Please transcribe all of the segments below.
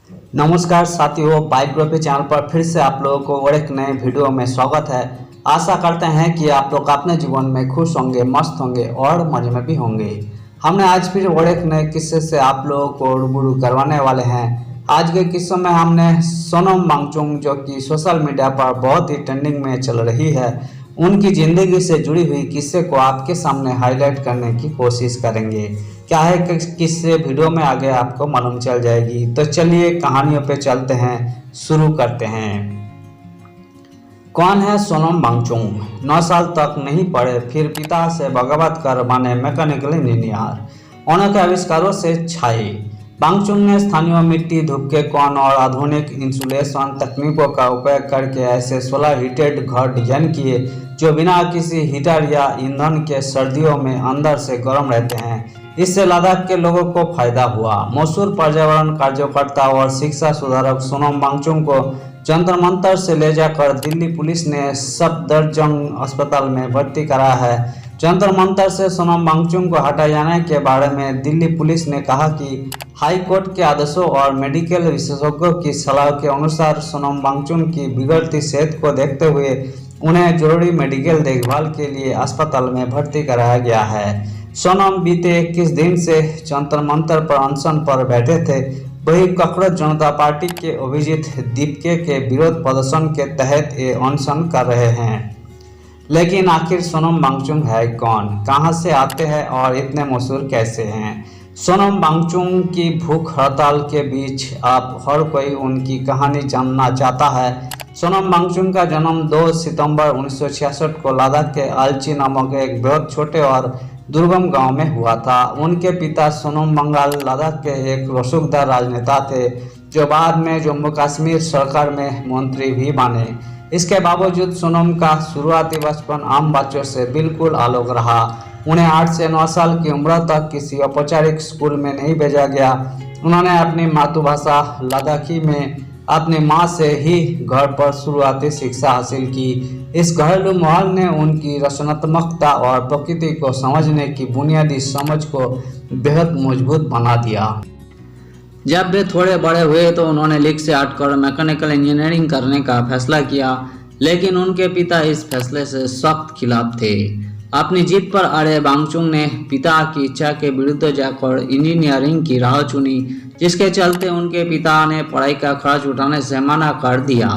नमस्कार साथियों, biography channel पर फिर से आप लोगों को और एक नए वीडियो में स्वागत है। आशा करते हैं कि आप लोग अपने जीवन में खुश होंगे, मस्त होंगे और मजे में भी होंगे। हमने आज फिर और एक नए किस्से से आप लोगों को रूबरू करवाने वाले हैं। आज के किस्सों में हमने सोनम वांगचुक, जो कि सोशल मीडिया पर बहुत ही ट्रेंडिंग में चल रही है, उनकी ज़िंदगी से जुड़ी हुई किस्से को आपके सामने हाईलाइट करने की कोशिश करेंगे। क्या है कि किससे वीडियो में आगे आपको मालूम चल जाएगी। तो चलिए कहानियों पे चलते हैं, शुरू करते हैं। कौन है सोनम वांगचुक? 9 साल तक नहीं पढ़े, फिर पिता से बगावत कर बने मैकेनिकल इंजीनियर। उनके आविष्कारों से छाए। वांगचुक ने स्थानीय मिट्टी, धूप के कोण और आधुनिक इंसुलेशन तकनीकों का उपयोग करके ऐसे सोलर हीटेड घर डिजाइन किए जो बिना किसी हीटर या ईंधन के सर्दियों में अंदर से गर्म रहते हैं। इससे लद्दाख के लोगों को फायदा हुआ। मशहूर पर्यावरण कार्यकर्ता और शिक्षा सुधारक सोनम वांगचुक को जंतर मंतर से ले जाकर दिल्ली पुलिस ने सफदरजंग अस्पताल में भर्ती कराया है। जंतर मंतर से सोनम वांगचुक को हटाए जाने के बारे में दिल्ली पुलिस ने कहा कि हाई कोर्ट के आदेशों और मेडिकल विशेषज्ञों की सलाह के अनुसार सोनम वांगचुक की बिगड़ती सेहत को देखते हुए उन्हें जरूरी मेडिकल देखभाल के लिए अस्पताल में भर्ती कराया गया है। सोनम बीते 21 दिन से जंतर मंतर पर अनशन पर बैठे थे। वही कांग्रेस जनता पार्टी के अभिजीत दीपके के विरोध प्रदर्शन के तहत ये अनशन कर रहे हैं। लेकिन आखिर सोनम वांगचुक है कौन, कहां से आते हैं और इतने मशहूर कैसे हैं? सोनम वांगचुक की भूख हड़ताल के बीच आप हर कोई उनकी कहानी जानना चाहता है। सोनम वांगचुक का जन्म 2 सितंबर 1966 को लद्दाख के आलची नामक एक बहुत छोटे और दुर्गम गांव में हुआ था। उनके पिता सोनम वांगल लद्दाख के एक रसूखदार राजनेता थे जो बाद में जम्मू कश्मीर सरकार में मंत्री भी बने। इसके बावजूद सोनम का शुरुआती बचपन आम बच्चों से बिल्कुल अलग रहा। उन्हें 8 से 9 साल की उम्र तक किसी औपचारिक स्कूल में नहीं भेजा गया। उन्होंने अपनी मातृभाषा लद्दाखी में अपनी माँ से ही घर पर शुरुआती शिक्षा हासिल की। इस घरेलू माहौल ने उनकी रचनात्मकता और प्रकृति को समझने की बुनियादी समझ को बेहद मजबूत बना दिया। जब वे थोड़े बड़े हुए तो उन्होंने लीग से हटकर मैकेनिकल इंजीनियरिंग करने का फैसला किया, लेकिन उनके पिता इस फैसले से सख्त खिलाफ थे। अपनी जिद पर अड़े वांगचुक ने पिता की इच्छा के विरुद्ध जाकर इंजीनियरिंग की राह चुनी, जिसके चलते उनके पिता ने पढ़ाई का खर्च उठाने से मना कर दिया।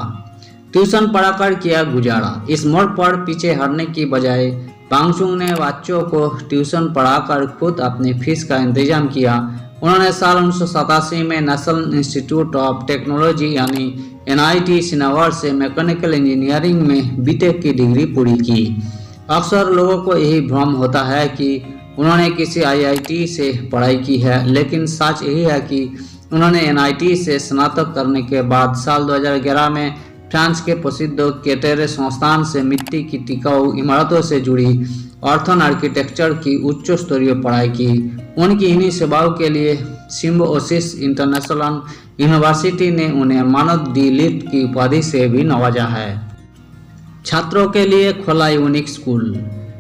ट्यूशन पढ़ाकर किया गुजारा। इस मोड़ पर पीछे हटने की बजाय वांगचुक ने बच्चों को ट्यूशन पढ़ाकर खुद अपनी फीस का इंतजाम किया। उन्होंने साल 1987 में नेशनल इंस्टीट्यूट ऑफ टेक्नोलॉजी यानी NIT श्रीनगर से मैकेनिकल इंजीनियरिंग में बीटेक की डिग्री पूरी की। अक्सर लोगों को यही भ्रम होता है कि उन्होंने किसी IIT से पढ़ाई की है, लेकिन सच यही है कि उन्होंने NIT से स्नातक करने के बाद साल 2011 में फ्रांस के प्रसिद्ध केटेरे संस्थान से मिट्टी की टिकाऊ इमारतों से जुड़ी ऑर्थन आर्किटेक्चर की उच्च स्तरीय पढ़ाई की। उनकी इन्हीं सेवाओं के लिए सिम्बोसिस इंटरनेशनल यूनिवर्सिटी ने उन्हें मानद डी लिट की उपाधि से भी नवाजा है। छात्रों के लिए खोला यूनिक स्कूल।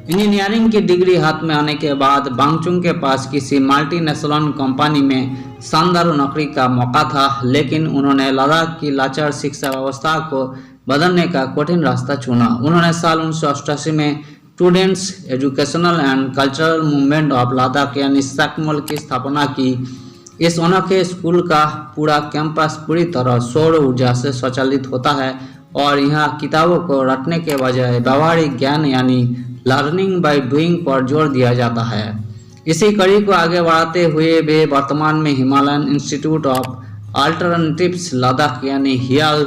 इंजीनियरिंग की डिग्री हाथ में आने के बाद वांगचुक के पास किसी मल्टीनेशनल कंपनी में शानदार नौकरी का मौका था, लेकिन उन्होंने लद्दाख की लाचार शिक्षा व्यवस्था को बदलने का कठिन रास्ता चुना। उन्होंने साल 1988 में students educational and cultural movement of Ladakh यानी सकमल की स्थापना की। इस अनोखे स्कूल का पूरा कैंपस पूरी तरह सौर ऊर्जा से संचालित होता है और यहाँ किताबों को रटने के बजाय व्यावहारिक ज्ञान यानी लर्निंग बाय डूइंग पर जोर दिया जाता है। इसी कड़ी को आगे बढ़ाते हुए वे वर्तमान में Himalayan institute of alternatives Ladakh यानी हियाल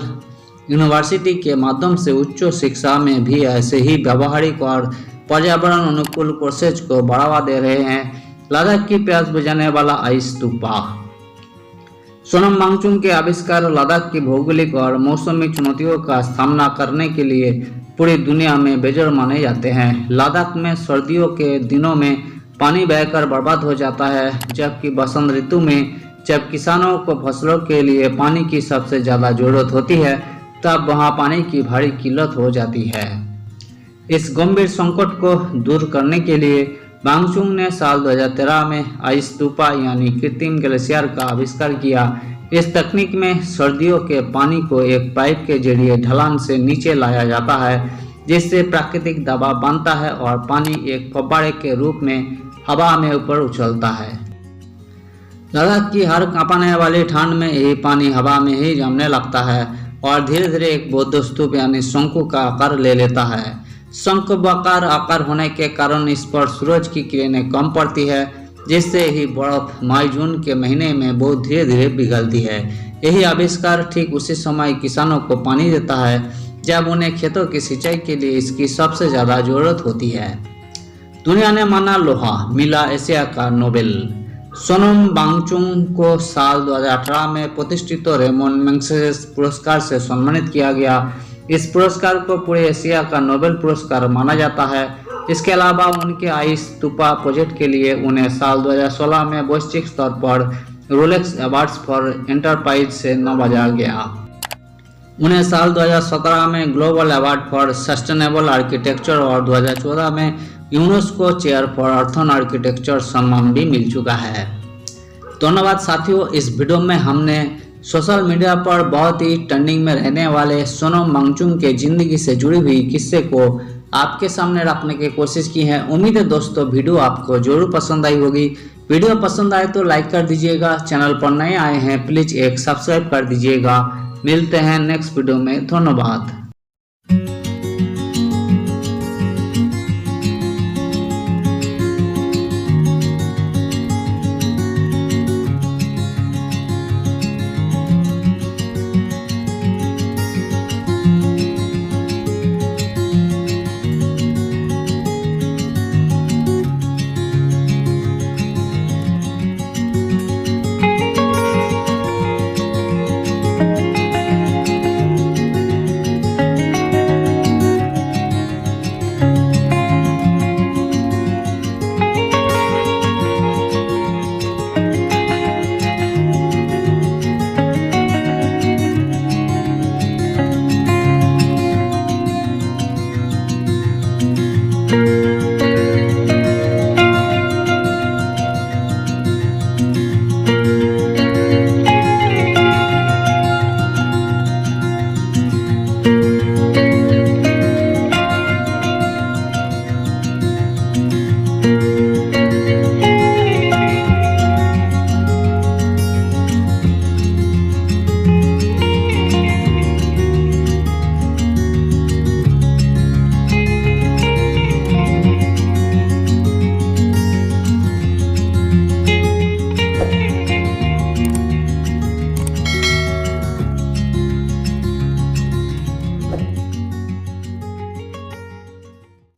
यूनिवर्सिटी के माध्यम से उच्च शिक्षा में भी ऐसे ही व्यावहारिक और पर्यावरण अनुकूल कोर्सेज को बढ़ावा दे रहे हैं। लद्दाख की प्यास बुझाने वाला आइस स्तूपा। सोनम वांगचुक के आविष्कार लद्दाख की भौगोलिक और मौसमी चुनौतियों का सामना करने के लिए पूरी दुनिया में बेजोड़ माने जाते हैं। लद्दाख में सर्दियों के दिनों में पानी बहकर बर्बाद हो जाता है, जबकि बसंत ऋतु में जब किसानों को फसलों के लिए पानी की सबसे ज़्यादा जरूरत होती है, तब वहां पानी की भारी किल्लत हो जाती है। इस गंभीर संकट को दूर करने के लिए वांगचुक ने साल 2013 में आइस स्तूपा यानी कृत्रिम ग्लेशियर का आविष्कार किया। इस तकनीक में सर्दियों के पानी को एक पाइप के जरिए ढलान से नीचे लाया जाता है, जिससे प्राकृतिक दबाव बनता है और पानी एक फव्वारे के रूप में हवा में ऊपर उछलता है। लद्दाख की हर कांपने वाली ठंड में यही पानी हवा में ही जमने लगता है और धीरे धीरे एक बौद्ध स्तूप यानी शंकु का आकार ले लेता है। शंकुवाकार आकार होने के कारण इस पर सूरज की किरणें कम पड़ती है, जिससे ही बर्फ मई जून के महीने में बहुत धीरे धीरे पिघलती है। यही आविष्कार ठीक उसी समय किसानों को पानी देता है जब उन्हें खेतों की सिंचाई के लिए इसकी सबसे ज़्यादा जरूरत होती है। दुनिया ने माना लोहा, मिला एशिया का नोबेल। सोनम वांगचुक को साल 2018 में प्रतिष्ठित रेमन मैग्सेसे पुरस्कार से सम्मानित किया गया। इस पुरस्कार को पूरे एशिया का नोबेल पुरस्कार माना जाता है। इसके अलावा उनके आई स्तूपा प्रोजेक्ट के लिए उन्हें साल 2016 में वैश्विक स्तर पर रोलेक्स अवार्ड्स फॉर एंटरप्राइज से नवाजा गया। उन्हें साल 2017 में global award for sustainable architecture और 2014 में UNESCO chair for earthen architecture सम्मान भी मिल चुका है। धन्यवाद साथियों, इस वीडियो में हमने सोशल मीडिया पर बहुत ही ट्रेंडिंग में रहने वाले सोनम वांगचुक के जिंदगी से जुड़ी हुई किस्से को आपके सामने रखने की कोशिश की है। उम्मीद है दोस्तों वीडियो आपको जरूर पसंद आई होगी। वीडियो पसंद आए तो लाइक कर दीजिएगा, चैनल पर नए आए हैं प्लीज एक सब्सक्राइब कर दीजिएगा। मिलते हैं नेक्स्ट वीडियो में, धन्यवाद।